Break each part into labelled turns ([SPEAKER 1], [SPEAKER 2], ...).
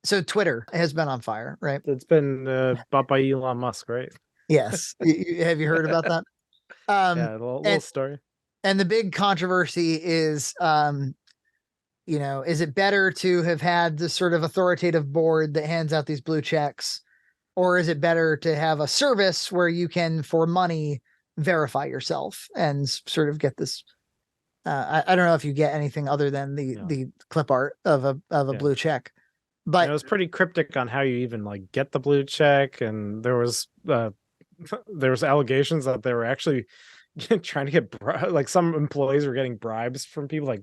[SPEAKER 1] So Twitter has been on fire, right?
[SPEAKER 2] It's been bought by Elon Musk, right?
[SPEAKER 1] Yes. Have you heard about that?
[SPEAKER 2] Yeah, a little
[SPEAKER 1] And
[SPEAKER 2] story.
[SPEAKER 1] the big controversy is, is it better to have had this sort of authoritative board that hands out these blue checks, or is it better to have a service where you can, for money, verify yourself and sort of get this? I don't know if you get anything other than the
[SPEAKER 2] Yeah,
[SPEAKER 1] clip art of a
[SPEAKER 2] yeah.
[SPEAKER 1] blue check,
[SPEAKER 2] And it
[SPEAKER 1] but
[SPEAKER 2] was pretty cryptic on how you even like get the blue check, and there was allegations that they were actually trying to get like some employees were getting bribes from people, like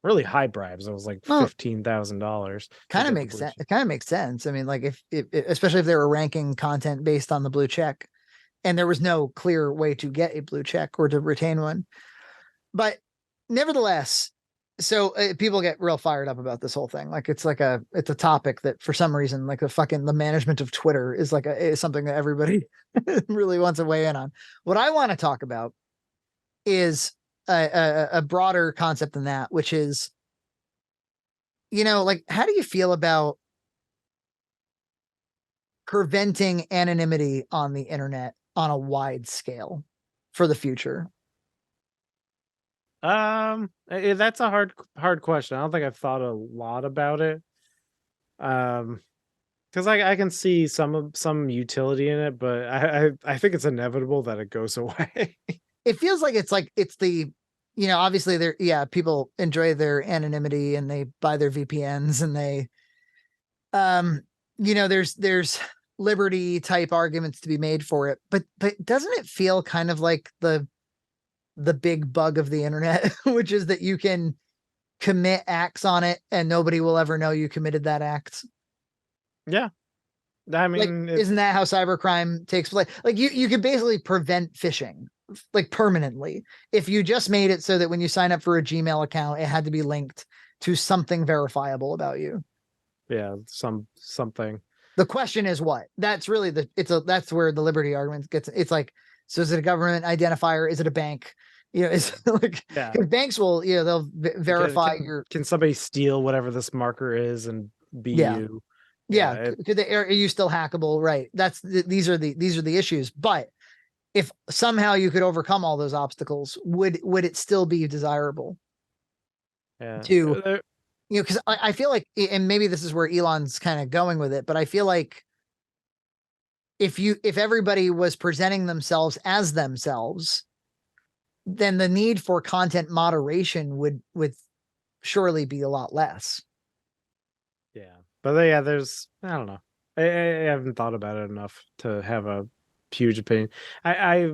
[SPEAKER 2] really high bribes. It was like
[SPEAKER 1] well,
[SPEAKER 2] $15,000 to
[SPEAKER 1] kind of
[SPEAKER 2] get the
[SPEAKER 1] makes
[SPEAKER 2] blue
[SPEAKER 1] sense.
[SPEAKER 2] check.
[SPEAKER 1] It kind of makes sense. I mean, like if especially if they were ranking content based on the blue check, and there was no clear way to get a blue check or to retain one. But nevertheless, so people get real fired up about this whole thing. Like it's a topic that for some reason, like the management of Twitter is something that everybody really wants to weigh in on. What I want to talk about is a broader concept than that, which is, like, how do you feel about preventing anonymity on the internet on a wide scale for the future?
[SPEAKER 2] That's a hard question. I don't think I've thought a lot about it. Um, because I can see some utility in it, but I think it's inevitable that it goes away.
[SPEAKER 1] It feels like it's the, obviously there, yeah, people enjoy their anonymity and they buy their VPNs and they, um, there's liberty type arguments to be made for it, but doesn't it feel kind of like the big bug of the internet, which is that you can commit acts on it and nobody will ever know you committed that act?
[SPEAKER 2] Yeah, I
[SPEAKER 1] Like,
[SPEAKER 2] mean,
[SPEAKER 1] isn't that how cybercrime takes place? Like you could basically prevent phishing like permanently if you just made it so that when you sign up for a Gmail account, it had to be linked to something verifiable about you.
[SPEAKER 2] yeah, something.
[SPEAKER 1] The question is what? That's really that's where the liberty argument gets. It's like, so is it a government identifier? Is it a bank? It's like,
[SPEAKER 2] Yeah,
[SPEAKER 1] because banks will, they'll
[SPEAKER 2] can
[SPEAKER 1] verify
[SPEAKER 2] can
[SPEAKER 1] your,
[SPEAKER 2] can somebody steal whatever this marker is and be
[SPEAKER 1] yeah,
[SPEAKER 2] you? Yeah,
[SPEAKER 1] yeah. Are you still hackable? Right. These are the issues. But if somehow you could overcome all those obstacles, would it still be desirable
[SPEAKER 2] yeah.
[SPEAKER 1] to, because I feel like, and maybe this is where Elon's kind of going with it, but I feel like if everybody was presenting themselves as themselves, then the need for content moderation would surely be a lot less.
[SPEAKER 2] Yeah, but yeah, there's I don't know. I haven't thought about it enough to have a huge opinion. I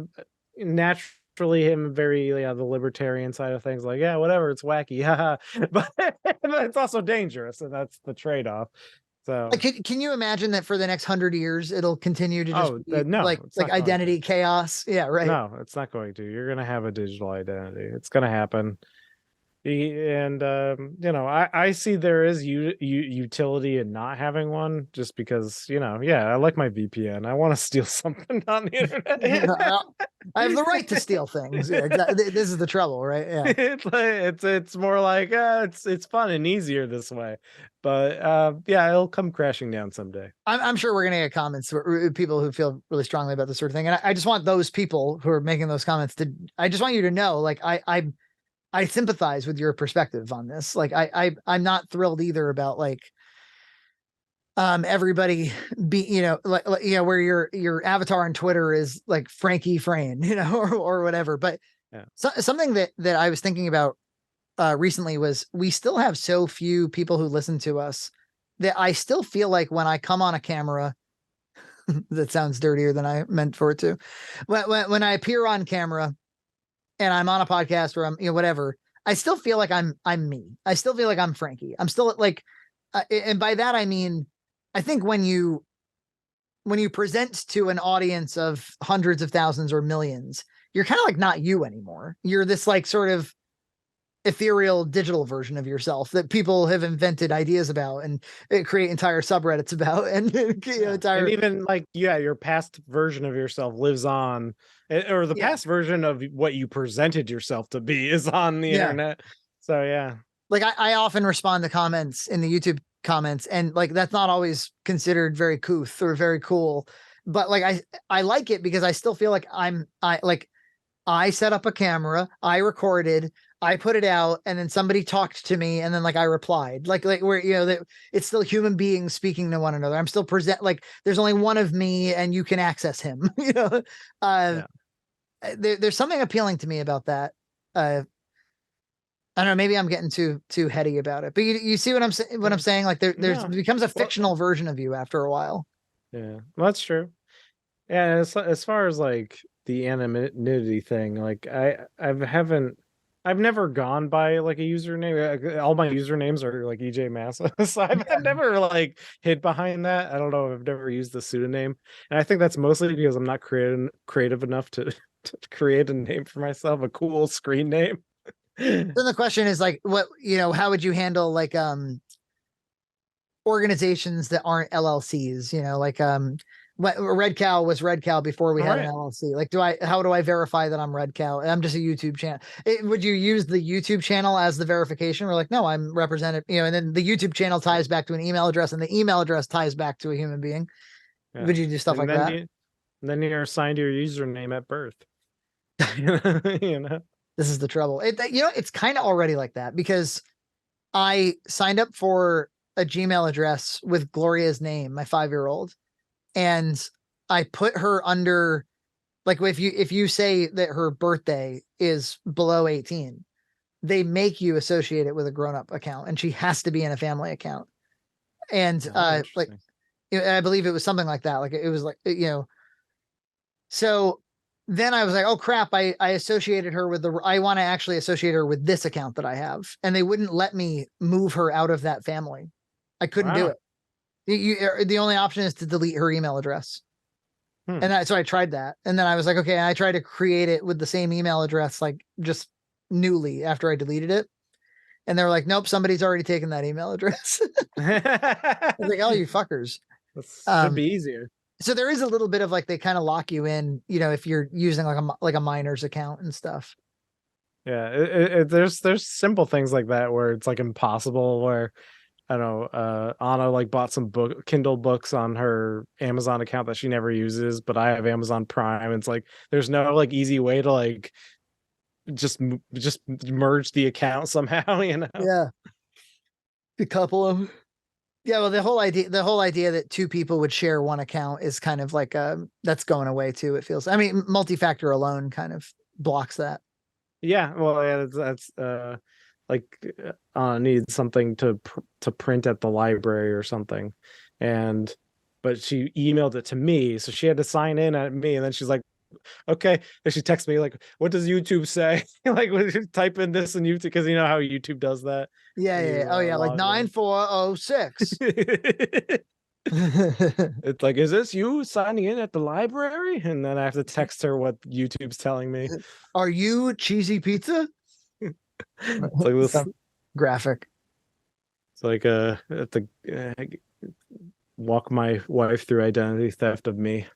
[SPEAKER 2] naturally am very the libertarian side of things. Like, yeah, whatever, it's wacky, haha. But it's also dangerous, and that's the trade-off.
[SPEAKER 1] Like,
[SPEAKER 2] So,
[SPEAKER 1] can you imagine that for the next 100 years it'll continue to just
[SPEAKER 2] oh
[SPEAKER 1] be
[SPEAKER 2] no, it's
[SPEAKER 1] like
[SPEAKER 2] not going to.
[SPEAKER 1] identity chaos? Yeah, right.
[SPEAKER 2] No, it's not going to. You're gonna have a digital identity. It's gonna happen. And I see there is utility in not having one, just because yeah, I like my VPN. I want to steal something on the internet.
[SPEAKER 1] I have the right to steal things. Yeah, exactly. This is the trouble, right? Yeah.
[SPEAKER 2] It's more like it's fun and easier this way, but yeah, it'll come crashing down someday.
[SPEAKER 1] I'm sure we're gonna get comments people who feel really strongly about this sort of thing, and I just want those people who are making those comments to. I just want you to know, like, I sympathize with your perspective on this. Like, I'm not thrilled either about, like, everybody be, where your avatar on Twitter is like Frankie Frayne, or whatever. But
[SPEAKER 2] Yeah.
[SPEAKER 1] something that I was thinking about recently was, we still have so few people who listen to us that I still feel like when I come on a camera, that sounds dirtier than I meant for it to. When I appear on camera and I'm on a podcast or I'm, whatever, I still feel like I'm me. I still feel like I'm Frankie. I'm still like, and by that I mean, I think when you present to an audience of hundreds of thousands or millions, you're kind of like not you anymore. You're this like sort of ethereal digital version of yourself that people have invented ideas about and create entire subreddits about, and
[SPEAKER 2] Yeah. And
[SPEAKER 1] entire,
[SPEAKER 2] even like, yeah, your past version of yourself lives on, or the
[SPEAKER 1] yeah,
[SPEAKER 2] past version of what you presented yourself to be is on the
[SPEAKER 1] yeah.
[SPEAKER 2] internet. So yeah.
[SPEAKER 1] Like I often respond to comments in the YouTube comments, and like that's not always considered very couth or very cool. But like I like it because I still feel like I set up a camera, I recorded, I put it out, and then somebody talked to me, and then like I replied, like where that it's still human beings speaking to one another. I'm still like there's only one of me, and you can access him. There's something appealing to me about that. I don't know. Maybe I'm getting too heady about it, but you see what I'm saying? What I'm saying? Like there's
[SPEAKER 2] No.
[SPEAKER 1] it becomes a fictional version of you after a while.
[SPEAKER 2] Yeah, well, that's true. Yeah, as far as like the anonymity thing, like I've never gone by like a username. All my usernames are like EJ Massa, so I've never like hid behind that. I don't know. I've never used the pseudonym, and I think that's mostly because I'm not creative enough to create a name for myself, a cool screen name.
[SPEAKER 1] Then the question is like, what how would you handle like organizations that aren't LLCs? Like what Red Cow was Red Cow before we had an LLC. Like, how do I verify that I'm Red Cow? I'm just a YouTube channel. Would you use the YouTube channel as the verification? We're like, no, I'm represented, and then the YouTube channel ties back to an email address, and the email address ties back to a human being. Yeah. Would you do stuff like that?
[SPEAKER 2] Then you're assigned your username at birth.
[SPEAKER 1] This is the trouble. It's kind of already like that because I signed up for a Gmail address with Gloria's name, my 5-year-old. And I put her under, like, if you say that her birthday is below 18, they make you associate it with a grown-up account, and she has to be in a family account. And like, I believe it was something like that. Like it was like, so then I was like, oh crap, I associated her with I want to actually associate her with this account that I have. And they wouldn't let me move her out of that family. I couldn't do it. The only option is to delete her email address. And so I tried that. And then I was like, okay, I tried to create it with the same email address, like just newly after I deleted it. And they were like, nope, somebody's already taken that email address. I was like, oh, you fuckers.
[SPEAKER 2] That should be easier.
[SPEAKER 1] So there is a little bit of like, they kind of lock you in, if you're using like a minor's account and stuff.
[SPEAKER 2] Yeah. There's simple things like that where it's like impossible, where I don't know, Anna like bought some Kindle books on her Amazon account that she never uses, but I have Amazon Prime. And it's like there's no like easy way to like just merge the account somehow,
[SPEAKER 1] Yeah, a couple of them. Yeah, well, the whole idea that two people would share one account is kind of like that's going away too. It feels. I mean, multi-factor alone kind of blocks that.
[SPEAKER 2] Yeah, well, yeah, that's like needs something to print at the library or something, but she emailed it to me, so she had to sign in at me, and then she's like, okay, and she texts me like, what does YouTube say? Like, when you type in this in YouTube, because you know how YouTube does that.
[SPEAKER 1] Yeah. Oh yeah, like 9406.
[SPEAKER 2] It's like, is this you signing in at the library? And then I have to text her what YouTube's telling me.
[SPEAKER 1] Are you Cheesy Pizza?
[SPEAKER 2] It's like this
[SPEAKER 1] graphic.
[SPEAKER 2] It's like I have to walk my wife through identity theft of me.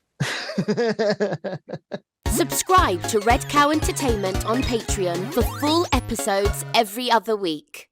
[SPEAKER 3] Subscribe to Red Cow Entertainment on Patreon for full episodes every other week.